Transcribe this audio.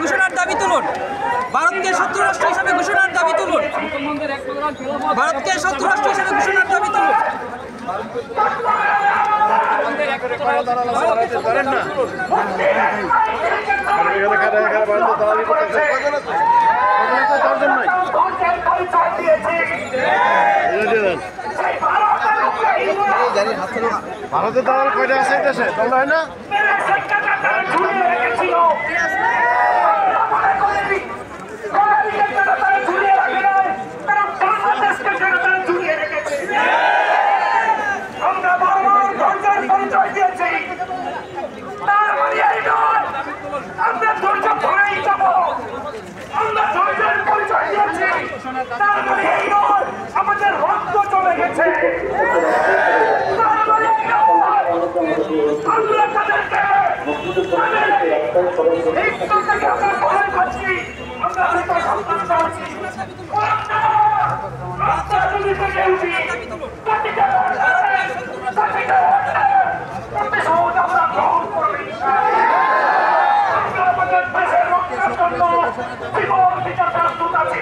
ঘোষণার দাবি তুলুন। ভারতকে শত্রু রাষ্ট্র হিসেবে ঘোষণার দাবি তুলুন। ভারতকে শত্রু রাষ্ট্র হিসেবে ঘোষণার দাবি তুলুন। ভারতের দালাল কয়টা আছে দেশে দল হয় না আমাদের রক্ত চলে গেছে আমরা তাদেরকে জীবন বিচার প্রস্তুত আছি।